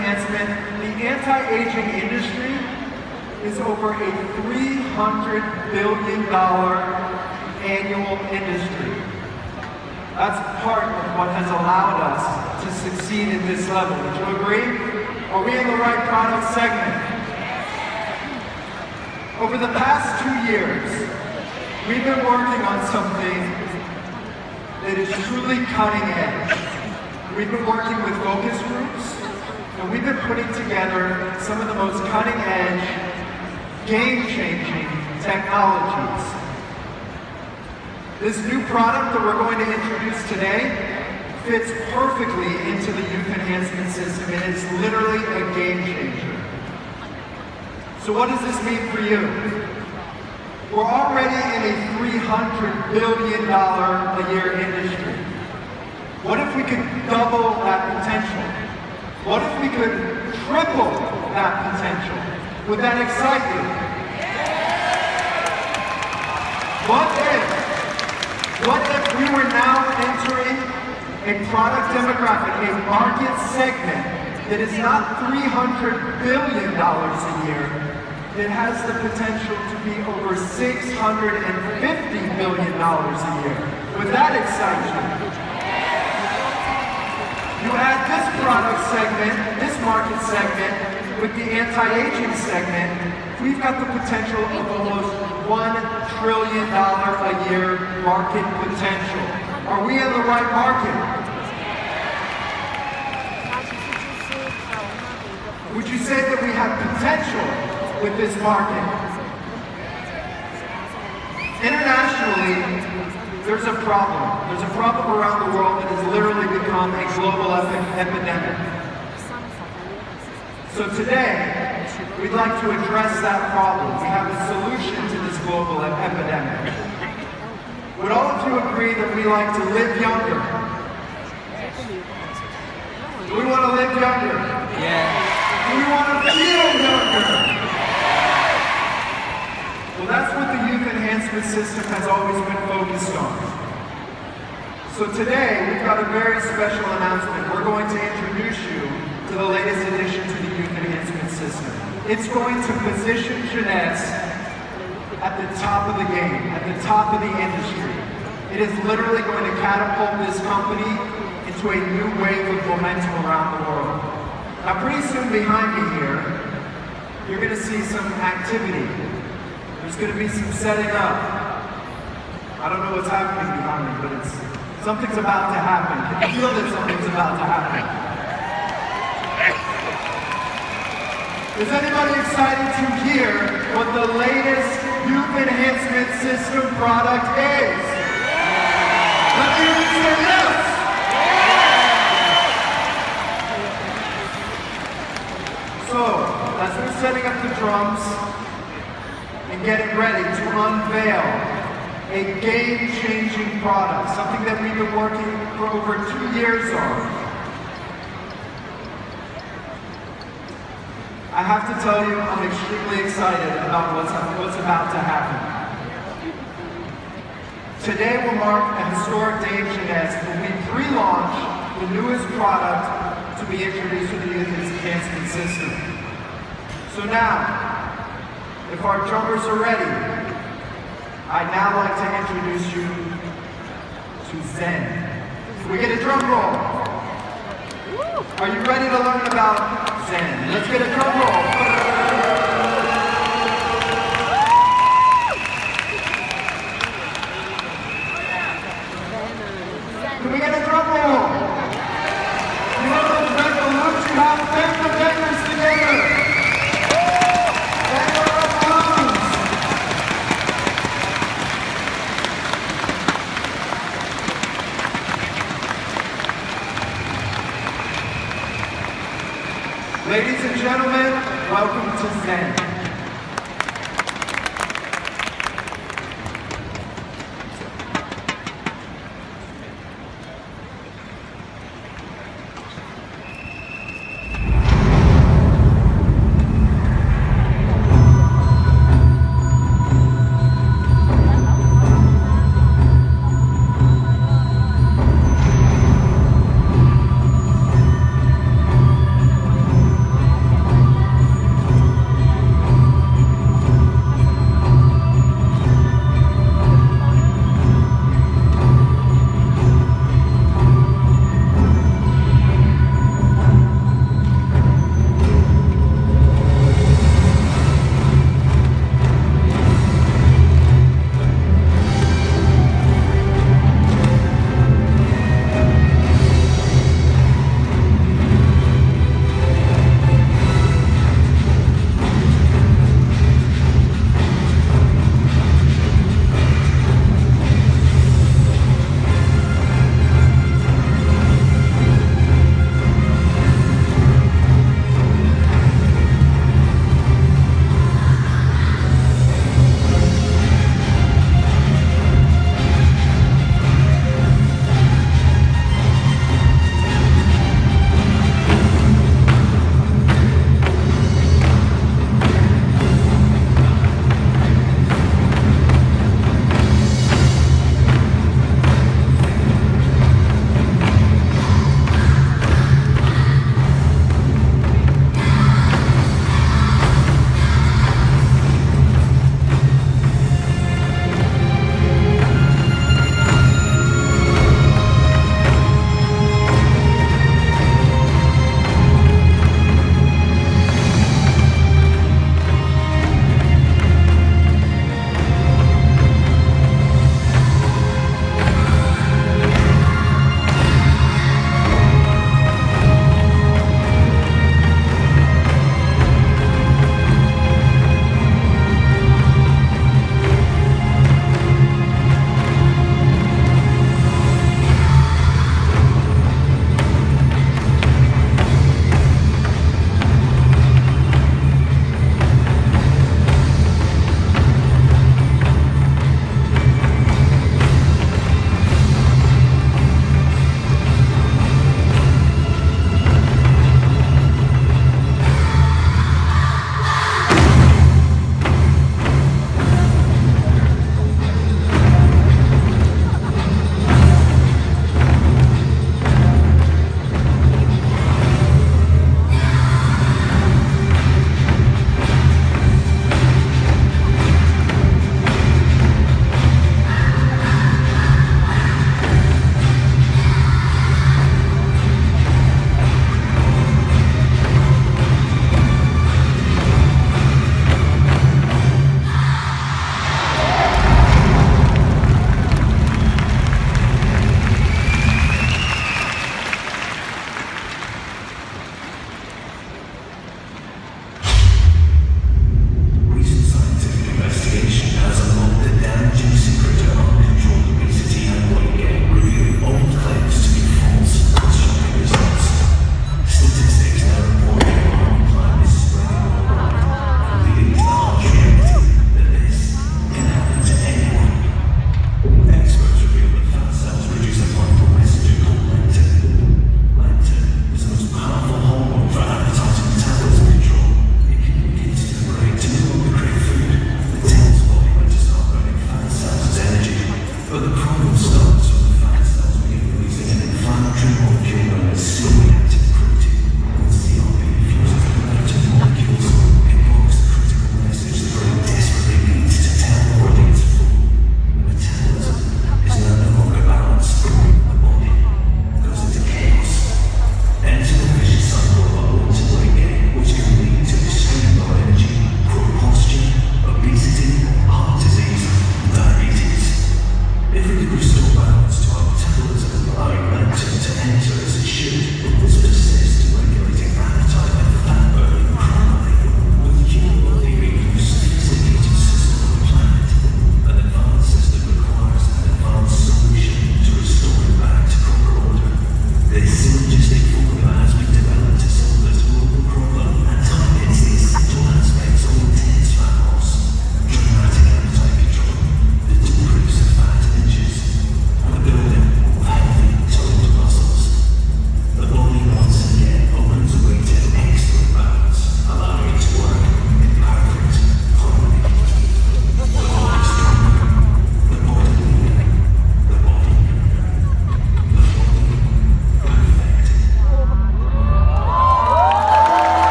enhancement, the anti-aging industry is over a $300 billion annual industry. That's part of what has allowed us to succeed at this level. Would you agree? Are we in the right product segment? Over the past 2 years, we've been working on something that is truly cutting edge. We've been working with focus groups, and we've been putting together some of the most cutting edge, game-changing technologies. This new product that we're going to introduce today fits perfectly into the youth enhancement system, and it's literally a game changer. So what does this mean for you? We're already in a $300 billion a year industry. What if we could double that potential? What if we could triple that potential? Would that excite you? What if we were now entering a product demographic, a market segment that is not $300 billion a year, it has the potential to be over $650 billion a year. Would that excite you? You add this product segment, this market segment, with the anti-aging segment, we've got the potential of almost $1 trillion a year market potential. Are we in the right market? Would you say that we have potential with this market? Internationally, there's a problem. There's a problem around the world that has literally become a global epidemic. So today, we'd like to address that problem. We have a solution to this global epidemic. Would all of you agree that we like to live younger? Do we want to live younger? Yeah. Do we want to feel younger? Well, that's what the youth enhancement system has always been focused on. So today, we've got a very special announcement. We're going to introduce you to the latest addition to the youth enhancement system. It's going to position Jeunesse at the top of the game, at the top of the industry. It is literally going to catapult this company into a new wave of momentum around the world. Now, pretty soon behind me here, you're going to see some activity. There's going to be some setting up. I don't know what's happening behind me, but something's about to happen. Can you feel that something's about to happen? Is anybody excited to hear what the latest youth enhancement system product is? Let me hear you say yes! So, as we're setting up the drums and getting ready to unveil a game-changing product, something that we've been working for over 2 years on, I have to tell you, I'm extremely excited about what's about to happen. Today will mark a historic day in Jeunesse when we pre-launch the newest product to be introduced to the youth enhancement system. So now, if our drummers are ready, I'd now like to introduce you to Zen. Can we get a drum roll? Are you ready to learn about Zen? Let's get a drum roll. Can we get a drum roll? You know those red balloons you have? Bend the fingers together. Bend the red balloons. Ladies and gentlemen, welcome to Zen.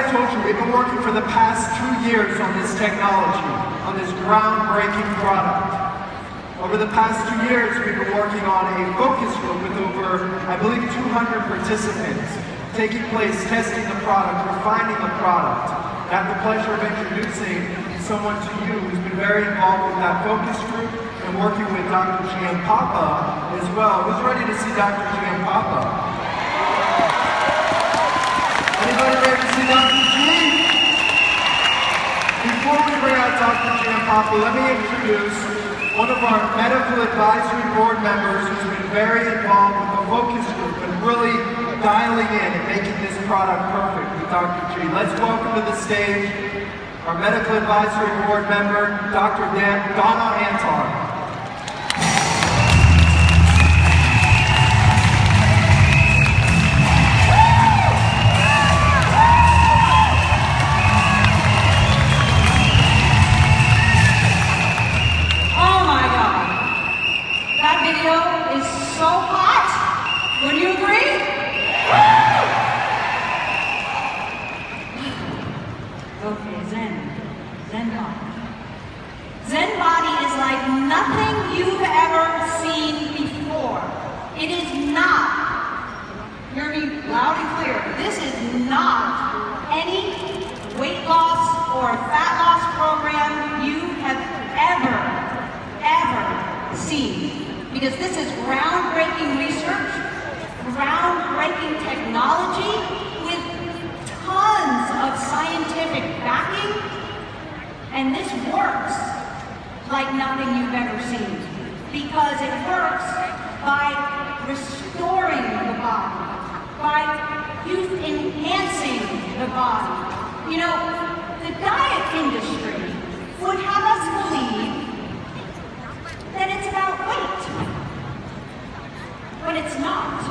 I told you, we've been working for the past 2 years on this technology, on this groundbreaking product. Over the past 2 years, we've been working on a focus group with over, I believe, 200 participants, taking place, testing the product, refining the product. I have the pleasure of introducing someone to you who's been very involved with that focus group and working with Dr. Giampapa as well. Who's ready to see Dr. Giampapa? Anybody ready to see Dr. G? Before we bring out Dr. Giampapa, let me introduce one of our medical advisory board members who's been very involved with the focus group and really dialing in and making this product perfect with Dr. G. Let's welcome to the stage our medical advisory board member, Dr. Donna Antar. Because this is groundbreaking research, groundbreaking technology with tons of scientific backing, and this works like nothing you've ever seen because it works by restoring the body, by youth-enhancing the body. You know, the diet industry would have us believe that it's about weight, but it's not.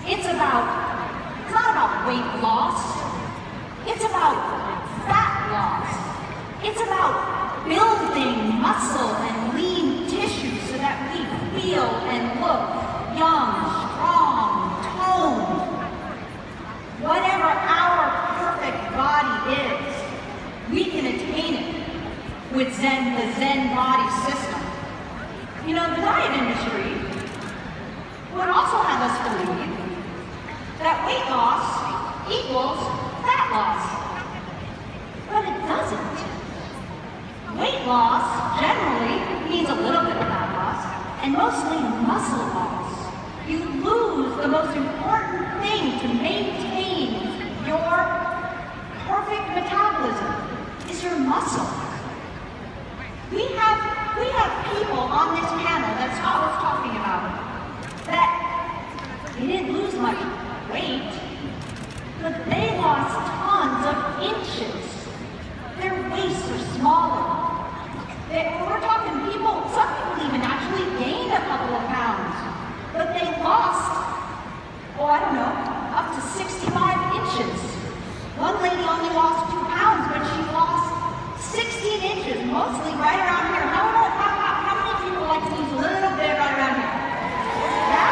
It's not about weight loss. It's about fat loss. It's about building muscle and lean tissue so that we feel and look young, strong, toned. Whatever our perfect body is, we can attain it with the Zen body system. You know, the diet industry would also have us believe that weight loss equals fat loss. But it doesn't. Weight loss generally means a little bit of fat loss and mostly muscle loss. You lose the most important thing to maintain your perfect metabolism is your muscle. We have people on this panel that Scott was talking about that they didn't lose much weight, but they lost tons of inches. Their waists are smaller. We're talking people, some people even actually gained a couple of pounds, but they lost, I don't know, up to 65 inches. One lady only lost 2 pounds, but she lost 16 inches, mostly right around here. How many people like to lose a little bit right around here? Yeah?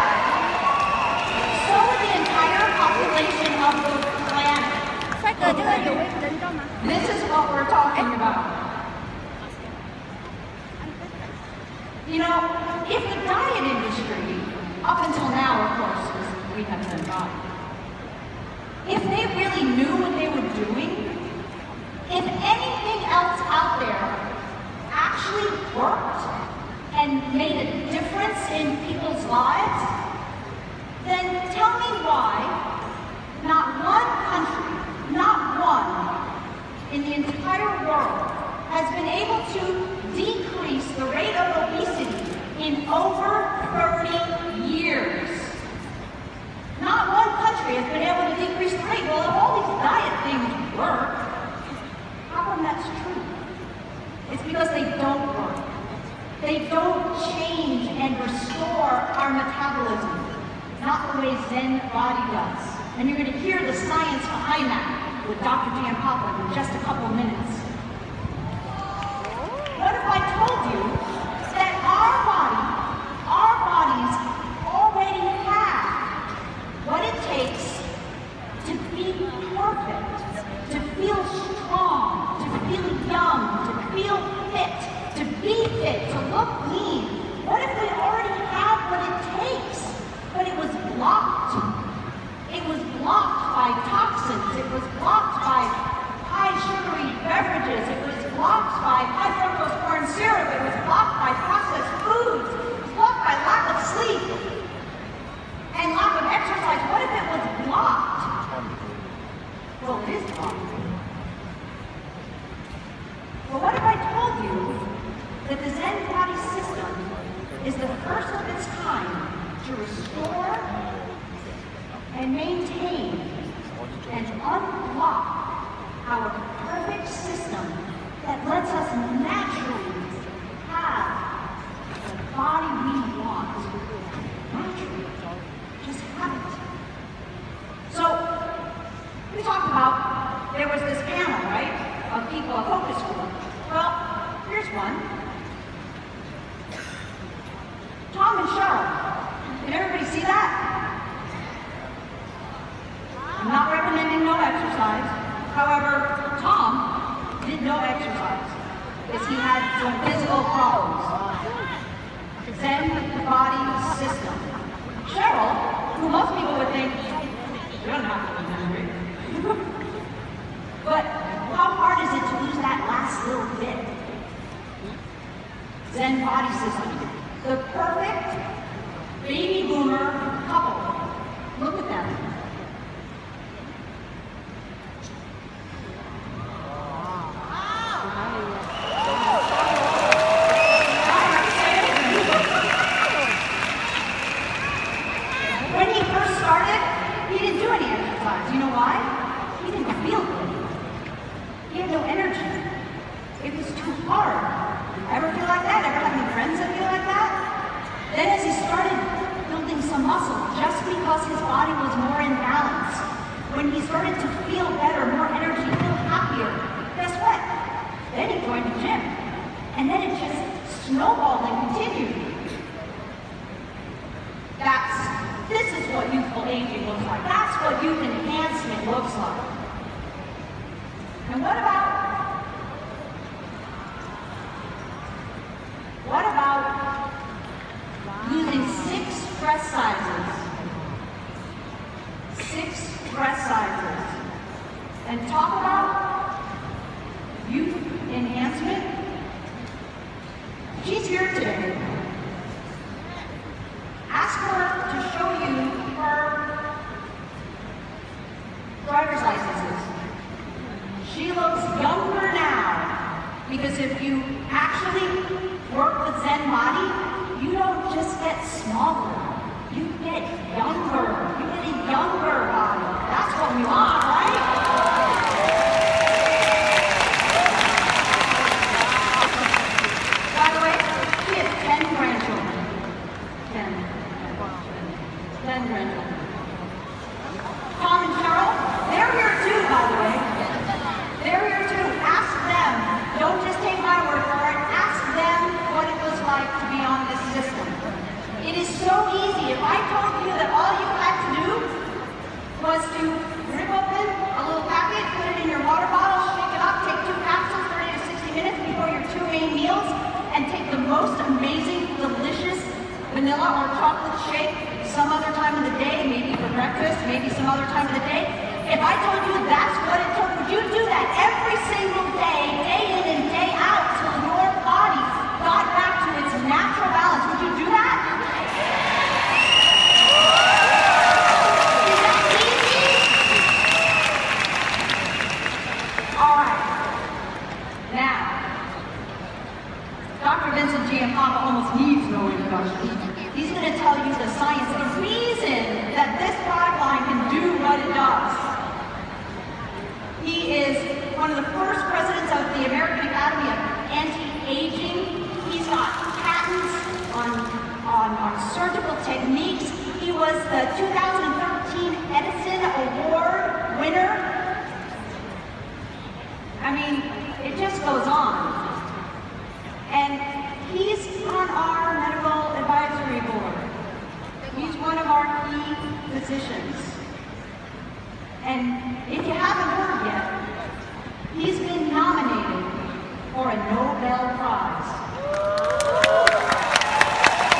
So would the entire population of the planet. This is what we're talking about. You know, if the diet industry, up until now, of course, we have done body, if they really knew what they were doing, if anything else out there actually worked and made a difference in people's lives, then tell me why not one country, not one, in the entire world has been able to decrease the rate of obesity in over 30 years. Not one country has been able to decrease the rate. Well, if all these diet things work, how come that's true? It's because they don't work. They don't change and restore our metabolism, not the way Zen body does. And you're going to hear the science behind that with Dr. Giampapa in just a couple of minutes. What if I told you that our bodies already have what it takes to be perfect? Well, it is wrong. Well, what if I told you that the Zen body system is the first of its kind to restore and maintain and unlock our perfect system that lets us naturally have the body we want. Naturally. Just have it. So, we talked about, there was this panel, right, of people, a focus group. Well, here's one. Tom and Cheryl. Can everybody see that? I'm not recommending no exercise. However, Tom did no exercise because he had some physical problems. Zen body system. Cheryl, who most people would think, you don't have to be hungry. But how hard is it to lose that last little bit? Zen body system. The perfect baby boomer couple. Look at them. When he first started, he didn't do any exercise. You know why? He didn't feel good. He had no energy. It was too hard. Ever feel like that? Ever have any friends that feel like that? Then as he started building some muscle, just because his body was more in balance, when he started to feel better, more energy, feel happier, guess what? Then he joined the gym. And then it just snowballed and continued. This is what youthful aging looks like. That's what youth enhancement looks like. And what about using 6 dress sizes? 6 dress sizes. And talk about youth enhancement. She's here today. Ask her to show you her driver's licenses. She looks younger now, because if you actually work with Zen body, you don't just get smaller, you get younger. You get a younger body. That's what we want, right? By the way, she has 10 grandchildren. 10 grandchildren. Tom and Cheryl, they're here too, by the way. They're here too. Ask them. Don't just take my word for it. Ask them what it was like to be on this system. It is so easy. If I told you that all you had to do was to rip open a little packet, put it in your water bottle, shake it up, take 2 capsules, 30 to 60 minutes before your 2 main meals, and take the most amazing, delicious vanilla or chocolate shake some other time of the day, maybe for breakfast, maybe some other time of the day. If I told you that's what it took, would you do that every single day, day in and day out, till your body got back to its natural balance? Would you do that? Is that easy? All right. Now, Dr. Vincent Giampapa almost needs no introduction. He's going to tell you the science, the reason that this product line can do what it does. He is one of the first presidents of the American Academy of Anti-Aging. He's got patents on surgical techniques. He was the 2013 Edison Award winner. I mean, it just goes on. And he's on our medical advisory board. He's one of our key physicians. And if you haven't heard yet, he's been nominated for a Nobel Prize.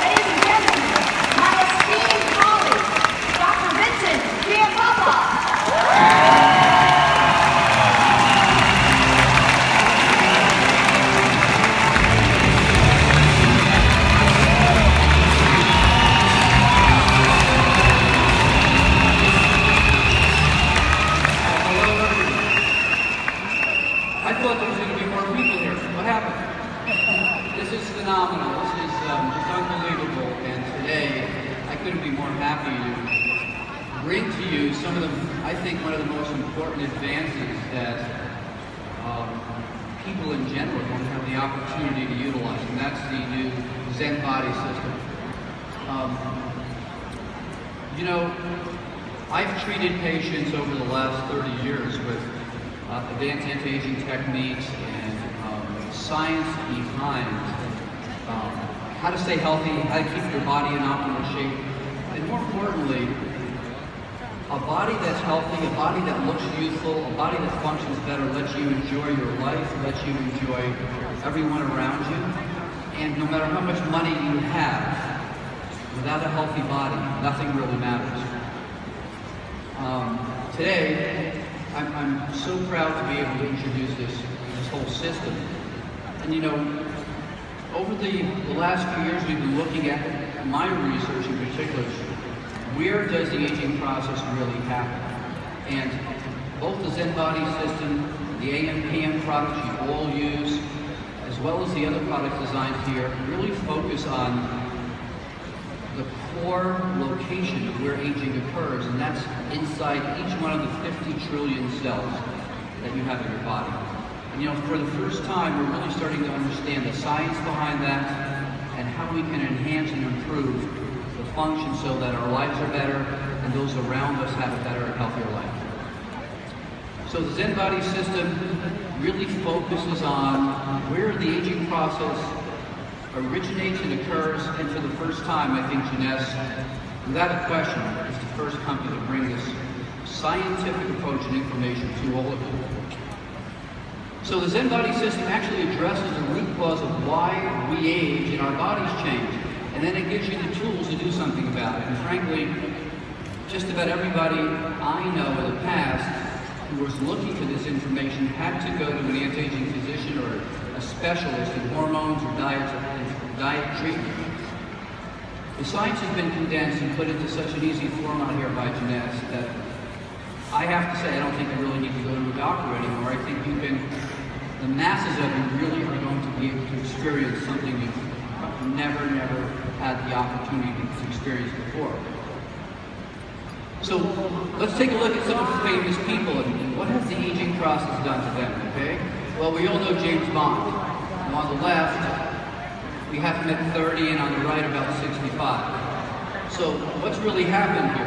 Ladies and gentlemen, my esteemed colleague, Dr. Vincent Giampapa. bring to you some of the, I think, one of the most important advances that people in general don't have the opportunity to utilize, and that's the new Zen body system. You know, I've treated patients over the last 30 years with advanced anti-aging techniques and science behind how to stay healthy, how to keep your body in optimal shape, and more importantly, a body that's healthy, a body that looks youthful, a body that functions better, lets you enjoy your life, lets you enjoy everyone around you. And no matter how much money you have, without a healthy body, nothing really matters. Today, I'm so proud to be able to introduce this whole system. And you know, over the last few years, we've been looking at my research in particular. Where does the aging process really happen? And both the Zen body system, the AM/PM products you all use, as well as the other products designed here, really focus on the core location of where aging occurs, and that's inside each one of the 50 trillion cells that you have in your body. And you know, for the first time, we're really starting to understand the science behind that and how we can enhance and improve the function so that our lives are better and those around us have a better and healthier life. So the Zen body system really focuses on where the aging process originates and occurs, and for the first time, I think Jeunesse, without a question, is the first company to bring this scientific approach and information to all of you. So the Zen body system actually addresses the root cause of why we age and our bodies change, and then it gives you the tools to do something about it. And frankly, just about everybody I know in the past who was looking for this information had to go to an anti-aging physician or a specialist in hormones or diet treatment. The science has been condensed and put into such an easy format here by Jeunesse that I have to say I don't think you really need to go to a doctor anymore. I think you can, the masses of you really are going to be able to experience something you've never had the opportunity to experience before. So let's take a look at some of the famous people and what has the aging process done to them, okay? Well, we all know James Bond. And on the left, we have him at 30 and on the right about 65. So what's really happened here?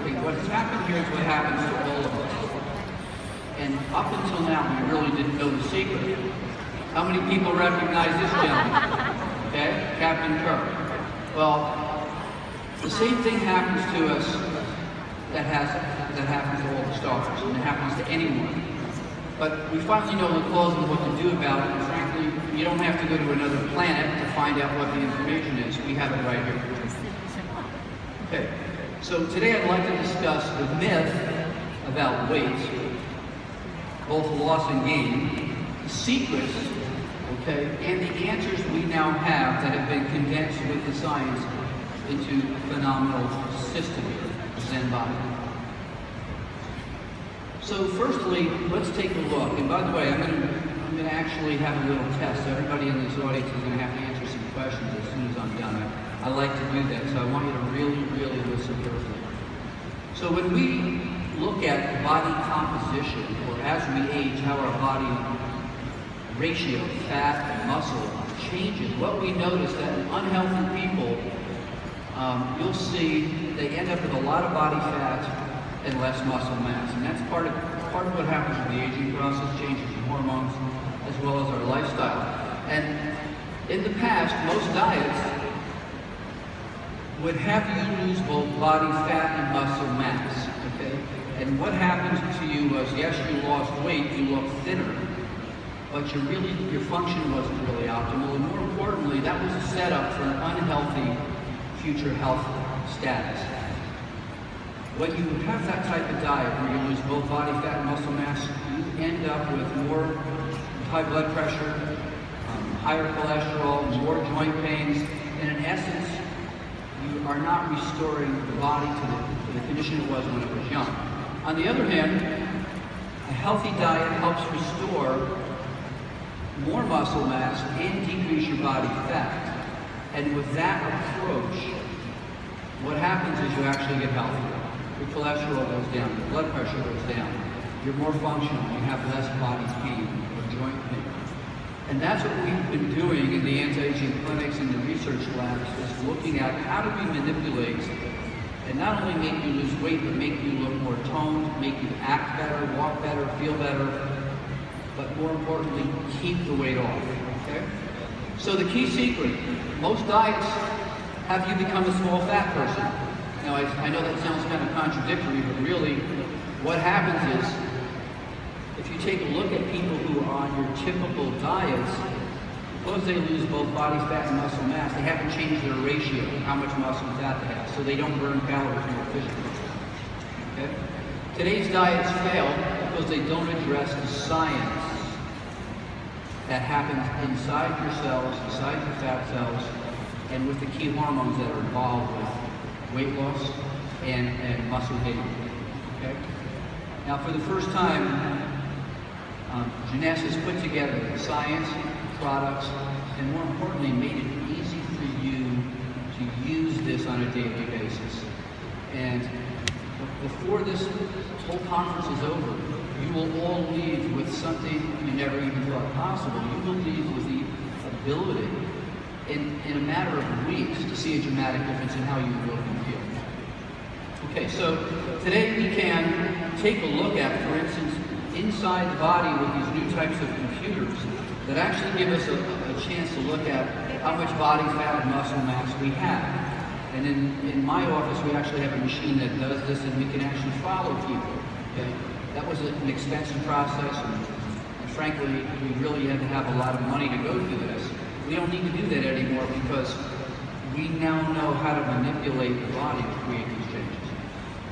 Okay, what's happened here is what happens to all of us. And up until now, we really didn't know the secret. How many people recognize this gentleman? Okay, Captain Kirk. Well, the same thing happens to us that happens to all the stars, and it happens to anyone. But we finally know the cause and what to do about it, and frankly, you don't have to go to another planet to find out what the information is. We have it right here. Okay, so today I'd like to discuss the myth about weight, both loss and gain, the secrets, okay, and the answers we now have that have been condensed with the science into a phenomenal system here. Zen body. So firstly, let's take a look. And by the way, I'm going to actually have a little test. So everybody in this audience is going to have to answer some questions as soon as I'm done. I like to do that, so I want you to really listen carefully. So when we look at body composition, or as we age, how our body ratio, fat and muscle changes, what we notice that in unhealthy people, you'll see they end up with a lot of body fat and less muscle mass. And that's part of what happens with the aging process, changes in hormones, as well as our lifestyle. And in the past, most diets would have you lose both body fat and muscle mass, okay? And what happens to you was, yes, you lost weight, you looked thinner, but your function wasn't really optimal, and more importantly, that was a setup for an unhealthy future health status. When you have that type of diet where you lose both body fat and muscle mass, you end up with more high blood pressure, higher cholesterol, more joint pains, and in essence, you are not restoring the body to the condition it was when it was young. On the other hand, a healthy diet helps restore more muscle mass and decrease your body fat. And with that approach, what happens is you actually get healthier. your cholesterol goes down, your blood pressure goes down, you're more functional, you have less body pain or joint pain. And that's what we've been doing in the anti-aging clinics and the research labs, is looking at how do we manipulate and not only make you lose weight, but make you look more toned, make you act better, walk better, feel better, but more importantly, keep the weight off, okay? So the key secret, most diets have you become a small fat person. Now, I know that sounds kind of contradictory, but really what happens is, if you take a look at people who are on your typical diets, because they lose both body fat and muscle mass, they haven't changed their ratio, how much muscle and fat they have, so they don't burn calories more efficiently. Okay? Today's diets fail because they don't address the science that happens inside your cells, inside your fat cells, and with the key hormones that are involved with weight loss and muscle gain. Okay? Now, for the first time, Jeunesse has put together the science, products, and more importantly, made it easy for you to use this on a daily basis. And before this whole conference is over, you will all leave with something you never even thought possible. You will leave with the ability, in a matter of weeks, to see a dramatic difference in how you look and feel. Okay, so today we can take a look at, for instance, inside the body with these new types of computers that actually give us a chance to look at how much body fat and muscle mass we have. And in my office, we actually have a machine that does this, and we can actually follow people. Okay? That was an expensive process, and frankly, we really had to have a lot of money to go through this. We don't need to do that anymore because we now know how to manipulate the body to create these changes.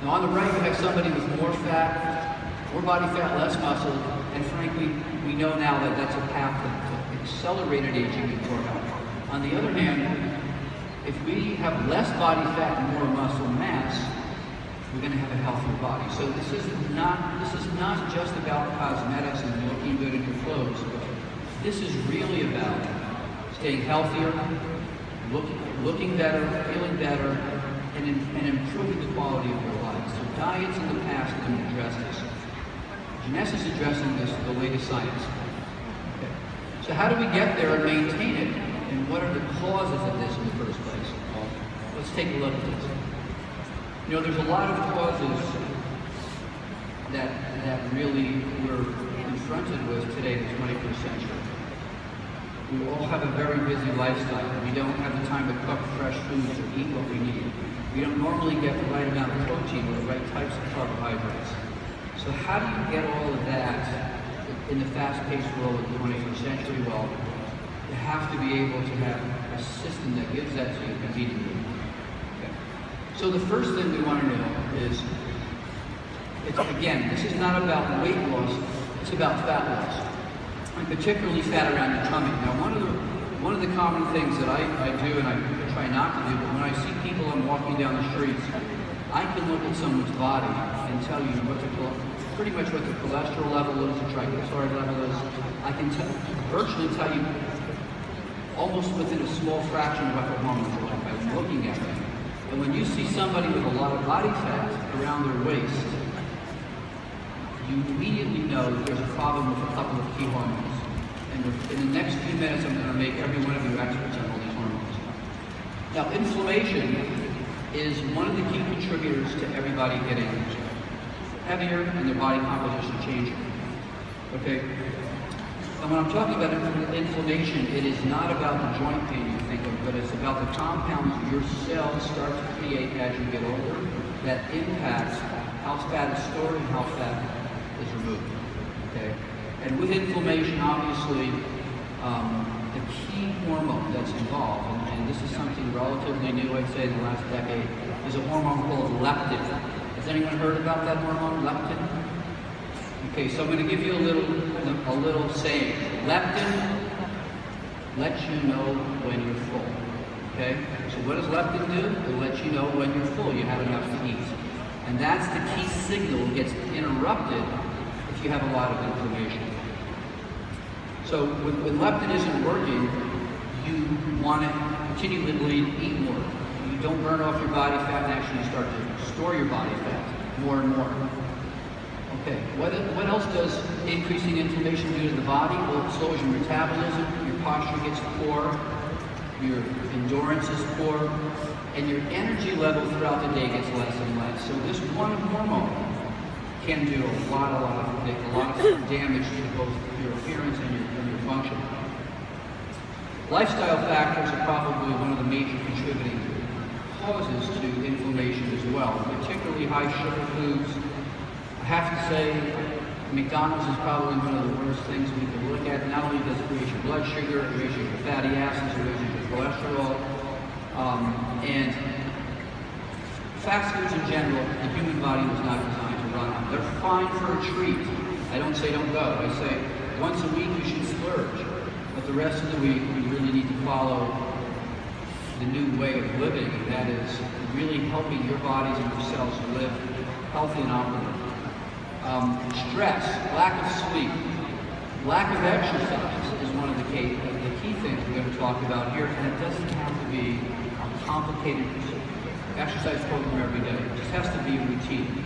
Now on the right, you have somebody with more fat, more body fat, less muscle, and frankly, we know now that that's a path to accelerated aging and poor health. On the other hand, if we have less body fat and more muscle mass, we're going to have a healthier body. So this is not just about cosmetics and looking good in your clothes. This is really about staying healthier, looking better, feeling better, and improving the quality of your life. So diets in the past didn't address this. Jeunesse is addressing this with the latest science. Okay. So how do we get there and maintain it? And what are the causes of this in the first place? Well, let's take a look at this. You know, there's a lot of causes that really we're confronted with today in the 21st century. We all have a very busy lifestyle. We don't have the time to cook fresh foods or eat what we need. We don't normally get the right amount of protein or the right types of carbohydrates. So how do you get all of that in the fast-paced world of the 21st century? Well, you have to be able to have a system that gives that to you conveniently. Okay. So the first thing we want to know is, again, this is not about weight loss, it's about fat loss, and particularly fat around your tummy. Now, one of the common things that I do, and I try not to do, but when I see people I'm walking down the streets, I can look at someone's body and tell you pretty much what the cholesterol level is, the triglyceride level is. I can virtually tell you almost within a small fraction of what their hormones are like by looking at them. And when you see somebody with a lot of body fat around their waist, you immediately know that there's a problem with a couple of key hormones. And in the next few minutes, I'm going to make every one of you experts on all these hormones. Now, inflammation is one of the key contributors to everybody getting heavier and their body composition changing. Okay? And when I'm talking about inflammation, it is not about the joint pain you think of, but it's about the compounds your cells start to create as you get older that impact how fat is stored and how fat is removed. Okay? And with inflammation, obviously, the key hormone that's involved, and this is something relatively new, I'd say, in the last decade, is a hormone called leptin. Has anyone heard about that hormone, leptin? Okay, so I'm going to give you a little saying. Leptin lets you know when you're full. Okay? So what does leptin do? It lets you know when you're full, you have enough to eat. And that's the key signal that gets interrupted if you have a lot of inflammation. So when leptin isn't working, you want to continually eat more. You don't burn off your body fat and actually start to store your body fat. more and more. Okay, what else does increasing inflammation do to the body? Well, it slows your metabolism, your posture gets poor, your endurance is poor, and your energy level throughout the day gets less and less. So this one hormone can do a lot of damage to both your appearance and your function. Lifestyle factors are probably one of the major contributing causes to inflammation as well, particularly high sugar foods. I have to say, McDonald's is probably one of the worst things we can look at. Not only does it raise your blood sugar, it raises your fatty acids, it raises your cholesterol, and fast foods in general, the human body was not designed to run on. They're fine for a treat. I don't say don't go. I say once a week you should splurge, but the rest of the week we really need to follow the new way of living, and that is really helping your bodies and your cells live healthy and optimal. Stress, lack of sleep, lack of exercise is one of the key things we're going to talk about here, and it doesn't have to be a complicated exercise program every day. It just has to be a routine.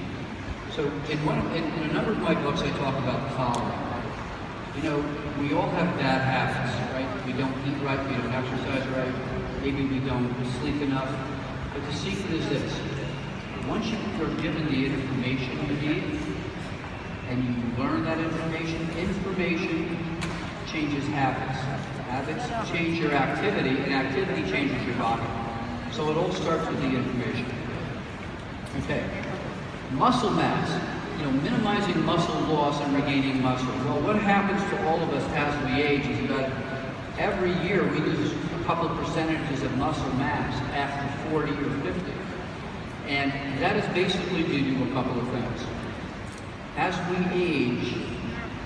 So in a number of my books I talk about the following. You know, we all have bad habits, right? We don't eat right, we don't exercise right, maybe we don't sleep enough. But the secret is this: once you're given the information you need, and you learn that information changes habits. Habits change your activity, and activity changes your body. So it all starts with the information. Okay. Muscle mass. You know, minimizing muscle loss and regaining muscle. Well, what happens to all of us as we age is that every year we lose a couple of percentages of muscle mass after 40 or 50. And that is basically due to a couple of things. As we age,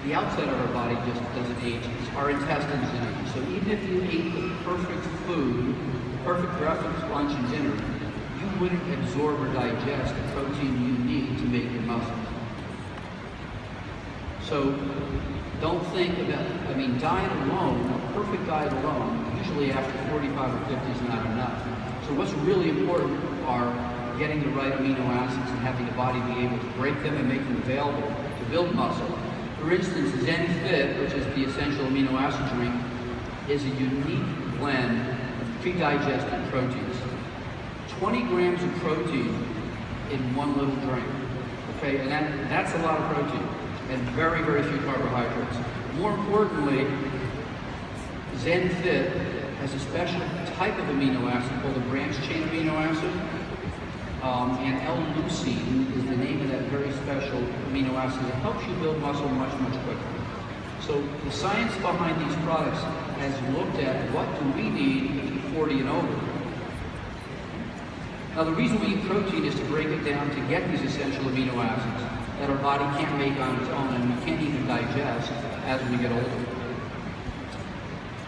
the outside of our body just doesn't age. Our intestines age. So even if you ate the perfect food, perfect breakfast, lunch, and dinner, you wouldn't absorb or digest the protein you need to make your muscles. So don't think about, diet alone, a perfect diet alone, usually after 45 or 50 is not enough. So what's really important are getting the right amino acids and having the body be able to break them and make them available to build muscle. For instance, ZenFit, which is the essential amino acid drink, is a unique blend of pre-digested proteins. 20 grams of protein in one little drink. Okay, and that's a lot of protein and very, very few carbohydrates. More importantly, ZenFit has a special type of amino acid called a branched chain amino acid. And L-leucine is the name of that very special amino acid that helps you build muscle much, much quicker. So the science behind these products has looked at what do we need to be 40 and over. Now the reason we eat protein is to break it down to get these essential amino acids that our body can't make on its own and we can't even digest as we get older.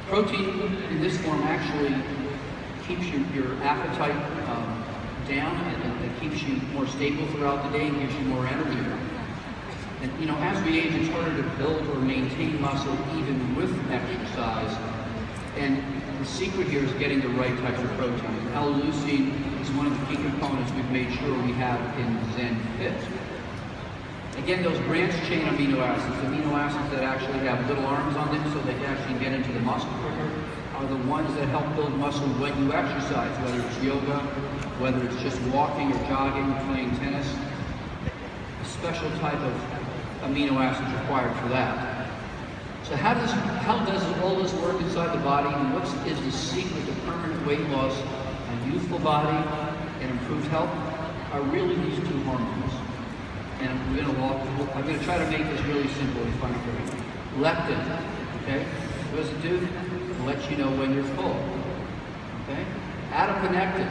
Protein in this form actually keeps your appetite down, and it keeps you more stable throughout the day and gives you more energy. And you know, as we age, it's harder to build or maintain muscle even with exercise. And the secret here is getting the right types of protein. L-leucine is one of the key components we've made sure we have in ZenFit. Again, those branched chain amino acids that actually have little arms on them so they can actually get into the muscle quicker, are the ones that help build muscle when you exercise, whether it's yoga, whether it's just walking or jogging or playing tennis. A special type of amino acids required for that. So how does all this work inside the body, and what is the secret to permanent weight loss, a youthful body, and improved health? Are really these two hormones. And I'm going to try to make this really simple and fun for you. Leptin, okay? What does it do? It lets you know when you're full, okay? Adiponectin,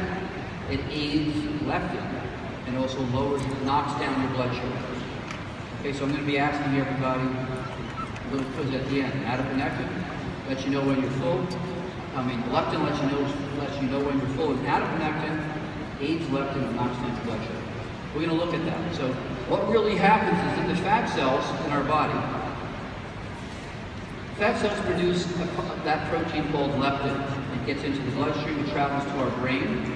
it aids leptin and also knocks down your blood sugar. Okay, so I'm going to be asking everybody a little quiz at the end. Adiponectin lets you know when you're full. Leptin lets you know when you're full, and adiponectin aids leptin and knocks down your blood sugar. We're going to look at that. So what really happens is that the fat cells in our body, fat cells produce that protein called leptin. It gets into the bloodstream, it travels to our brain,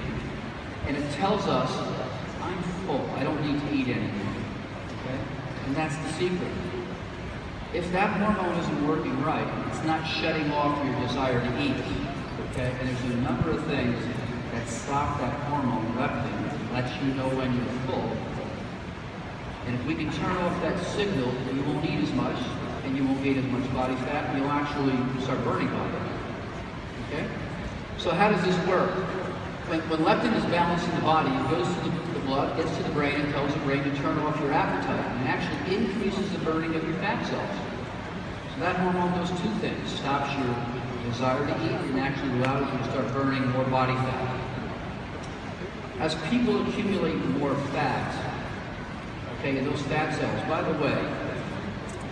and it tells us, I'm full, I don't need to eat anymore. And that's the secret. If that hormone isn't working right, it's not shutting off your desire to eat. Okay? And there's a number of things that stop that hormone leptin, lets you know when you're full. And if we can turn off that signal, you won't eat as much, and you won't gain as much body fat, and you'll actually start burning body. Okay? So how does this work? When leptin is balanced in the body, it goes to the blood, gets to the brain, and tells the brain to turn off your appetite, and it actually increases the burning of your fat cells. So that hormone does two things: stops your desire to eat, and actually allows you to start burning more body fat. As people accumulate more fat, okay, and those fat cells, by the way,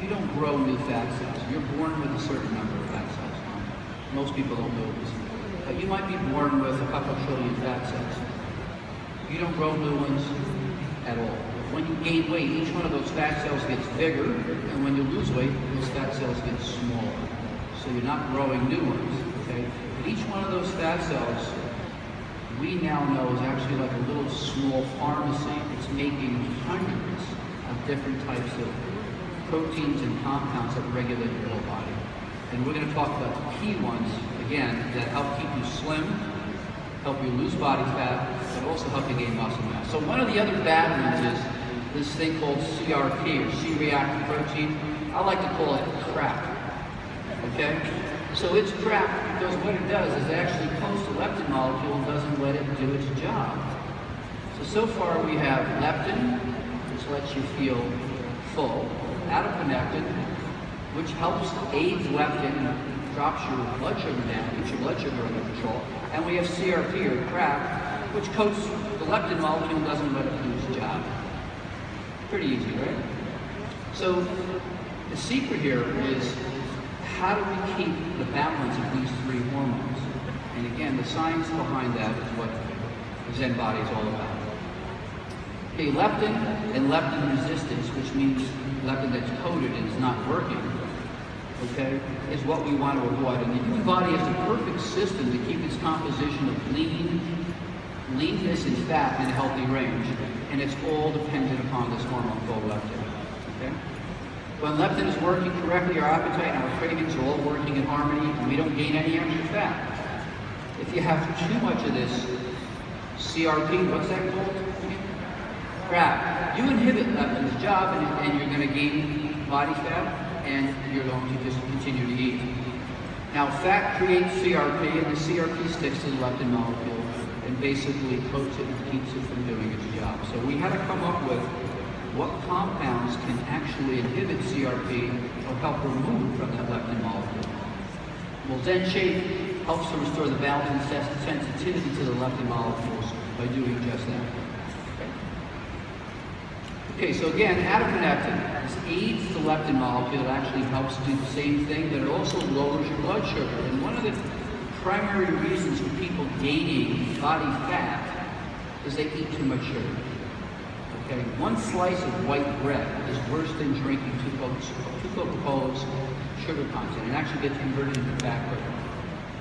you don't grow new fat cells. You're born with a certain number of fat cells. Most people don't know this. But you might be born with a couple trillion fat cells. You don't grow new ones at all. When you gain weight, each one of those fat cells gets bigger, and when you lose weight, those fat cells get smaller. So you're not growing new ones, okay? But each one of those fat cells, we now know is actually like a little small pharmacy. It's making hundreds of different types of proteins and compounds that regulate your whole body. And we're going to talk about the key ones, again, that help keep you slim, help you lose body fat, but also help you gain muscle mass. So one of the other bad ones is this thing called CRP, or C-reactive protein. I like to call it crap, okay? So it's crap because what it does is it actually pulls the leptin molecule and doesn't let it do its job. So far we have leptin, which lets you feel full, adiponectin, which helps aid leptin, drops your blood sugar down, keeps your blood sugar under control, and we have CRP, or crap, which coats the leptin molecule and doesn't let it do its job. Pretty easy, right? So the secret here is, how do we keep the balance of these three hormones? And again, the science behind that is what the Zen body is all about. Okay, leptin and leptin resistance, which means leptin that's coded and is not working, okay, is what we want to avoid. And the human body has the perfect system to keep its composition of leanness and fat in a healthy range. And it's all dependent upon this hormone called leptin, okay? When leptin is working correctly, our appetite and our cravings are all working in harmony, and we don't gain any extra fat. If you have too much of this CRP, what's that called? Crap. You inhibit leptin's job, and you're going to gain body fat, and you're going to just continue to eat. Now, fat creates CRP, and the CRP sticks to the leptin molecule and basically coats it and keeps it from doing its job. So we had to come up with what compounds can actually inhibit CRP or help remove from that leptin molecule. Well, Zen Shape helps to restore the balance and sensitivity to the leptin molecules by doing just that. Okay, so again, adiponectin. This aids the leptin molecule. It actually helps do the same thing, but it also lowers your blood sugar. And one of the primary reasons for people gaining body fat is they eat too much sugar. Okay, one slice of white bread is worse than drinking two Coca-Colas sugar content. It actually gets converted into fat quicker.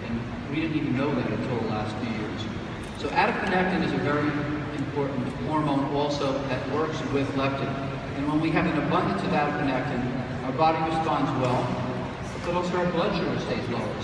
And we didn't even know that until the last few years. So adiponectin is a very important hormone also that works with leptin. And when we have an abundance of adiponectin, our body responds well, but also our blood sugar stays lower.